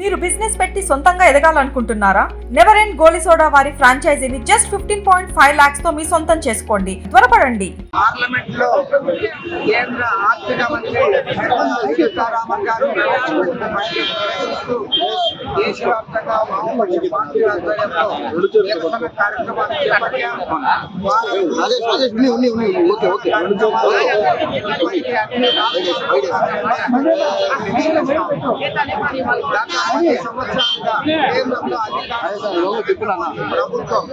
మీరు బిజినెస్ పెట్టి సొంతంగా ఎదగాలనుకుంటున్నారా? నెవర్ ఎండ్ గోలీ సోడా వారి ఫ్రాంచైజీని జస్ట్ 15.5 lakhs తో మీ సొంతం చేసుకోండి. త్వరపడండి. పార్లమెంట్ లో కేంద్ర ఆర్థిక మంత్రి నిర్మలా సీతారామన్ గారు ప్రవేశపెట్టిన బడ్జెట్ ప్రకటిస్తూ దేశవ్యాప్తంగా వామపక్ష పార్టీల ఆధ్వర్యంలో నిరసన కార్యక్రమాలు చేపట్టారు. కేంద్రంలో ప్రభుత్వం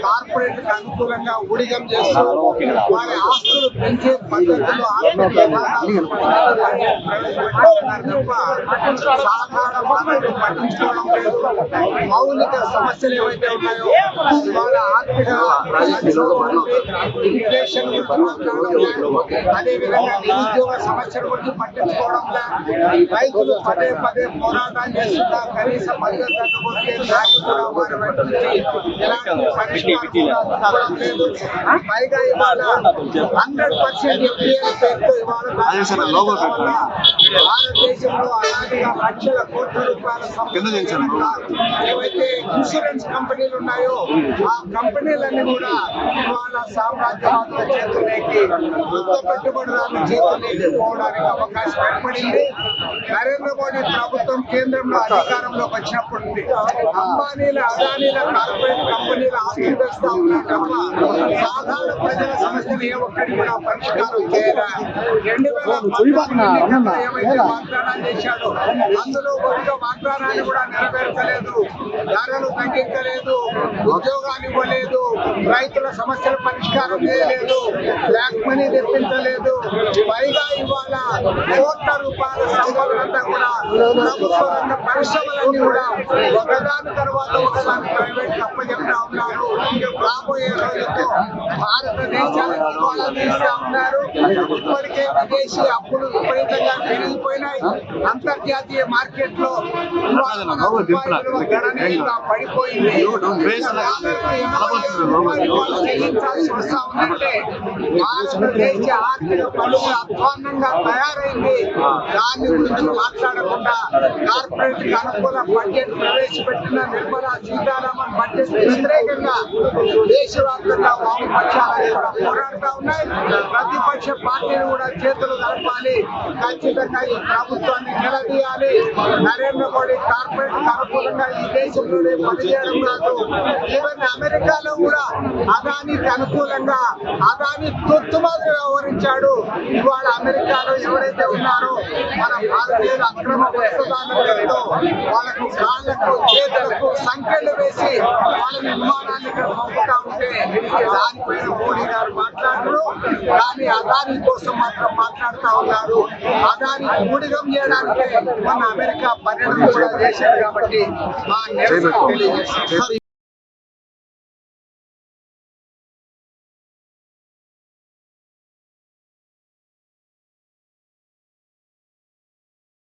కార్పొరేట్ అనుకూలంగా ఊడిగం చేస్తూ వారి ఆస్తులు పెంచే పద్ధతుల్లో సాధారణ మానవులు పట్టించుకోవడం లేదు. మౌలిక సమస్యలు ఏవైతే ఉన్నాయో వాళ్ళ ఆర్థిక ఇన్ఫ్లేషన్ అదేవిధంగా నిరుద్యోగ సమస్యల గురించి పట్టించుకోవడం రైతులు పదే పదే పోరాటం చేస్తున్నా కనీస మద్దతు ధరకు కూడా వారి వైపు నుంచి ఎలాంటి పరిష్కారం చూడడం లేదు. పైగా ఇవాళ 100% FDI పేరుతో ఇవాళ భారతదేశంలో అలాంటిగా లక్షల కోట్ల రూపాయల ఏవైతే ఇన్సూరెన్స్ కంపెనీలు ఉన్నాయో ఆ కంపెనీలన్నీ కూడా ఇవాళ సామ్రాజ్యవాదుల చేతుల్లోకి కొత్త పెట్టుబడిదారుల చేతుల్లోకి పోవడానికి అవకాశం ఏర్పడింది. నరేంద్ర మోడీ ప్రభుత్వం కేంద్రంలో అధికారంలోకి వచ్చినప్పుడు అంబానీల అదానీల కార్పొరేట్ కంపెనీల ఆస్తి వేస్తా ఉన్నారు తప్ప సాధారణ ప్రజల సమస్యలు ఏ ఒక్కటి కూడా పరిష్కారం చేయరా. 2014 ఏవైతే వాగ్దానాలు చేశాడో అందులో ఒక్క వాగ్దానాన్ని కూడా నెరవేర్చలేదు. ధరలు తగ్గించలేదు, ఉద్యోగాలు ఇవ్వలేదు, రైతుల సమస్యలు పరిష్కారం చేయలేదు, బ్లాక్ మనీ తెప్పించలేదు. పైగా ఇవాళ కోట్ల రూపాయల సంపదనంతా కూడా ప్రభుత్వ రంగ పరిశ్రమలన్నీ కూడా ఒకదాని తర్వాత ఒకదాని ప్రైవేట్ అప్పచెప్తా ఉన్నారు. రాబోయే రోజుల్లో భారతదేశానికి ఇవాళ తీస్తా ఉన్నారు. ఇప్పటికే విదేశీ అప్పులు విపరీతంగా పెరిగిపోయినాయి. అంతర్జాతీయ మార్కెట్ లో గణనీయంగా పడిపోయింది. చెల్లించాల్సి వస్తా ఉందంటే భారతదేశ ఆర్థిక పలువురు అధ్వాన్నంగా తయారైంది. దాని గురించి మాట్లాడకుండా కార్పొరేట్ అనుకూల బడ్జెట్ ప్రవేశపెట్టిన నిర్మలా సీతారామన్ బడ్జెట్ వ్యతిరేకంగా దేశవ్యాప్తంగా వామపక్షాలు కూడా పోరాడుతూ ఉన్నాయి. ప్రతిపక్ష పార్టీలు కూడా చేతులు కలపాలి, ఖచ్చితంగా ఈ ప్రభుత్వాన్ని నిలదీయాలి. నరేంద్ర మోడీ కార్పొరేట్ అనుకూలంగా ఈ దేశంలోనే పనిచేయడం కాదు, ఈవెన్ అమెరికాలో కూడా అదానికి అనుకూలంగా అదాని తొత్తుమాదిరి వ్యవహరించాడు. ఇవాళ అమెరికాలో ఎవరైతే ఉన్నారో మన భారతీయుల అక్రమ వస్తుదానంతో వాళ్ళకు కాళ్లకు చేతులకు సంఖ్యలు వేసి వాళ్ళ నిర్మాణాన్ని ఇక్కడ పంపుతా ఉంటే దానిపైన మోడీ గారు మాట్లాడరు. కానీ అదాని కోసం మాత్రం మాట్లాడుతూ ఉన్నారు. అదాని ఊడిగం చేయడానికి మన అమెరికా పర్యటన కూడా చేశారు. కాబట్టి మా నిరసన తెలియజేస్తారు.